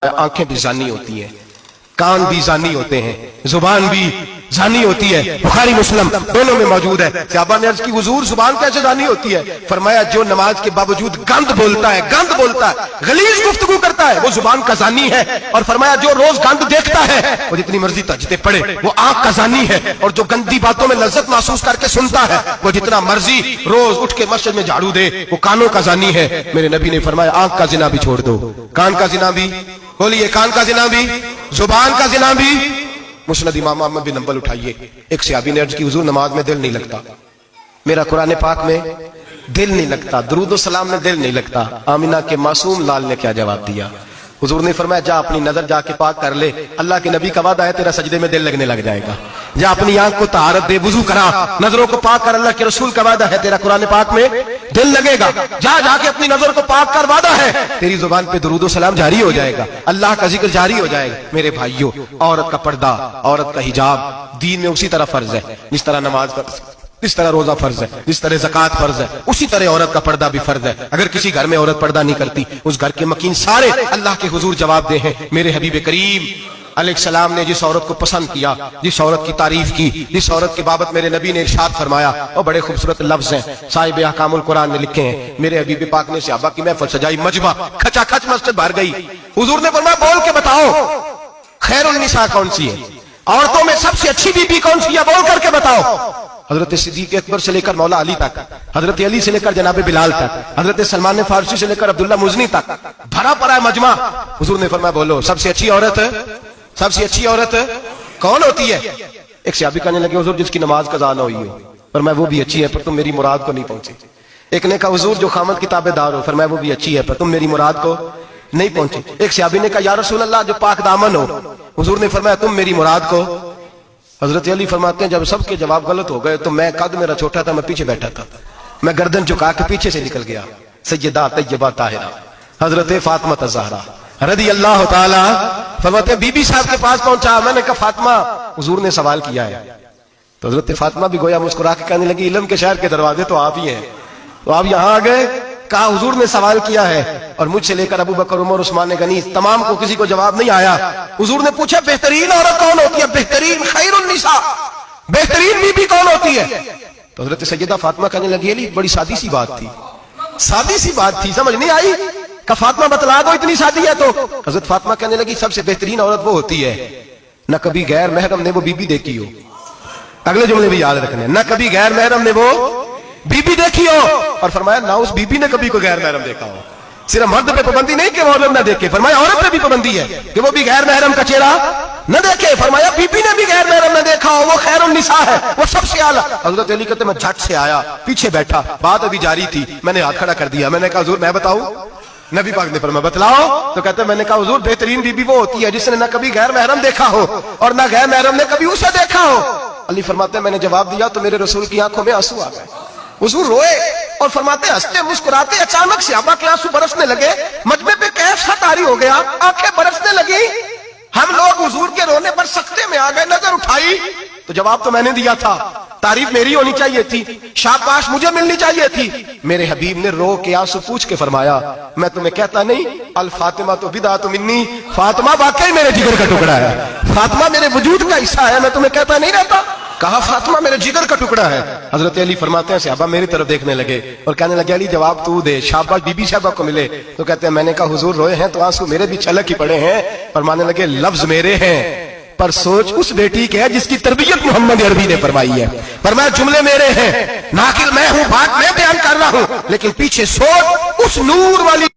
आंखें भी जानी होती हैं, कान भी जानी होते हैं, जुबान भी जानी होती है। बुखारी मुस्लिम दोनों में मौजूद है। सहाबा ने अर्ज की हुजूर जुबान कैसे जानी होती है? फरमाया जो नमाज के बावजूद गंद बोलता है, गलीज गुफ्तगू करता है, वो जुबान का जानी है। और फरमाया जो रोज गंद देखता है, वो जितनी मर्जी तजदे पढ़े, वो आंख का जानी है। और जो गंदी बातों में लज्जत महसूस करके सुनता है, वो जितना मर्जी रोज उठ के मस्जिद में झाड़ू दे, वो कानों का जानी है। मेरे नबी ने फरमाया आंख का जिना भी छोड़ दो, कान का जिना भी, बोलिए कान का जिना भी, जुबान का जिना भी। मुस्नद इमाम अहमद बिन हंबल उठाइए, एक सहाबी ने अर्ज की हुजूर नमाज में दिल नहीं लगता, मेरा कुरान पाक में दिल नहीं लगता, दुरूद सलाम में दिल नहीं लगता। आमिना के मासूम लाल ने क्या जवाब दिया? हुजूर ने फरमाया जा अपनी नजर जाके पाक कर ले, अल्लाह के नबी का वादा है तेरा सजदे में दिल लगने लग जाएगा। जा अपनी आंख को तहारत दे, वुजू करा, नजरों को पाक कर, अल्लाह के रसूल का वादा है तेरा कुरान पाक में दिल लगेगा। जा जाके अपनी नजर को पाक कर, वादा है तेरी जुबान पे दुरूद सलाम जारी हो जाएगा, अल्लाह का जिक्र जारी हो जाएगा। मेरे भाइयों, औरत का पर्दा, औरत का हिजाब दीन में उसी तरह फर्ज है जिस तरह नमाज फर्ज, जिस तरह रोजा फर्ज है, जिस तरह ज़कात फर्ज है, उसी तरह औरत का पर्दा भी फर्ज है। अगर किसी घर में औरत पर्दा नहीं करती, उस घर के मकीन सारे अल्लाह के हुजूर जवाब दे हैं। मेरे हबीब करीम अलैहिस्सलाम ने जिस औरत को पसंद किया, जिस औरत की तारीफ की, जिस औरत की बाबत मेरे नबी ने इरशाद फरमाया, और बड़े खूबसूरत लफ्ज हैं, साहिब अहकामुल कुरान ने लिखे हैं। मेरे हबीब पाक ने सहाबा की महफिल सजाई, मजमा खचाखच मस्जिद भर गई। हुजूर ने फरमाया बोल के बताओ खैरुन निसा कौन सी है, औरतों में सबसे अच्छी बीबी कौन सी है, बोल करके बताओ। हजरत सिद्दीक अकबर से लेकर मौला अली तक, हजरत अली से लेकर जनाब बिलाल तक, हजरत सलमान फारसी से लेकर अब्दुल्ला मुजनी तक भरा पड़ा है मजमा। हुजूर ने फरमाया बोलो सबसे अच्छी औरत, सबसे अच्छी औरत कौन होती है? एक सहाबी कहने लगे हुजूर जिसकी नमाज कज़ा ना हुई हो। फरमाया वो भी अच्छी है पर तुम मेरी मुराद को नहीं पहुंचे। एक ने कहा हुजूर जो खामद की ताबेदार हो। फरमाया वो भी अच्छी है पर तुम मेरी मुराद को नहीं पहुंचे। एक सहाबी ने कहा या रसूल अल्लाह जो पाक दामन हो। हुजूर ने फरमाया तुम मेरी मुराद को। हजरत अली फरमाते हैं जब सबके जवाब गलत हो गए तो मैं, कद मेरा छोटा था, मैं पीछे बैठा था, मैं गर्दन झुका के पीछे से निकल गया। सैयदा तैयबा ताहिरा हजरत फातिमा ज़हरा रज़ी अल्लाह ताला फरमाते हैं बीबी साहब के पास पहुंचा। मैंने कहा फातिमा, हुजूर ने सवाल किया है। तो हजरत फातिमा भी गोया मुस्कुरा के कहने लगी इल्म के शहर के दरवाजे तो आप ही हैं, तो आप यहाँ आ गए। कहा हुजूर ने सवाल किया है और मुझसे लेकर अबू बकर, उमर, उस्मान गनी तमाम को किसी को जवाब नहीं आया। हुजूर ने पूछा बेहतरीन औरत कौन होती है? बेहतरीन खैरुन निसा, बेहतरीन बीबी कौन होती है? तो हजरत सैयदा फातिमा कहने लगी अली बड़ी सादी सी बात थी, सादी सी बात थी, समझ नहीं आई। का फातिमा बतला दो इतनी सादी है तो। हजरत फातिमा कहने लगी सबसे बेहतरीन औरत वो होती है न कभी गैर महरम ने वो बीबी देखी हो। अगले जुमले भी याद रखने, न कभी गैर महरम ने वो बीबी देखी हो। और फरमाया ना उस बीबी ने कभी कोई गैर महरम देखा हो। सिर्फ मर्द पे पाबंदी नहीं कि वो औरत न देखे, फरमाया औरत पे भी पाबंदी है कि वो भी गैर महरम का चेहरा न देखे। फरमाया बीबी ने भी गैर महरम न देखा हो, वो खैरुन निसा है, वो सबसे आला। हजरत अली कहते मैं झट से आया, पीछे बैठा, बात अभी जारी थी, मैंने हाथ खड़ा कर दिया। मैंने कहा हुजूर मैं बताऊं? नबी पाक ने फरमाया बतलाओ। तो कहते मैंने कहा हुजूर बेहतरीन बीबी वो होती है जिसने न कभी गैर महरम देखा हो और न गैर महरम ने कभी उसे देखा हो। अली फरमाते हैं मैंने जवाब दिया तो मेरे रसूल की आंखों में आंसू आ गए। हुजूर रोए और फरमाते हंसते मुस्कुराते अचानक से सहाबा के आंसू बरसने लगे, मजमे पे कैफ सा तारी हो गया, आंखें बरसने लगी। हम लोग हुजूर के रोने पर सख्ते में आ गए। नजर उठाई तो जवाब तो मैंने दिया था, तारीफ मेरी होनी चाहिए थी, शाबाश मुझे मिलनी चाहिए थी। मेरे हबीब ने रो के आंसू पूछ के फरमाया मैं तुम्हें कहता नहीं अल फातिमा तो बिदात मिन्नी, फातिमा वाकई मेरे जिगर का टुकड़ा है, फातिमा मेरे वजूद का हिस्सा है, मैं तुम्हें कहता नहीं रहता। कहा फातिमा मेरे जिगर का टुकड़ा है। हजरत अली फरमाते हैं सहाबा मेरी तरफ देखने लगे और कहने लगे अली जवाब तू दे, शाबाश बीबी साहबा को मिले। तो कहते हैं मैंने कहा हुजूर रोए हैं तो आंसू मेरे भी छलक ही पड़े हैं। फरमाने लगे लफ्ज मेरे हैं पर सोच उस बेटी के है जिसकी तरबियत मोहम्मद अरबी ने फरमाई है। फरमाया जुमले मेरे हैं, नाकिल मैं हूं, बात मैं बयान कर रहा हूं, लेकिन पीछे सोच उस नूर वाली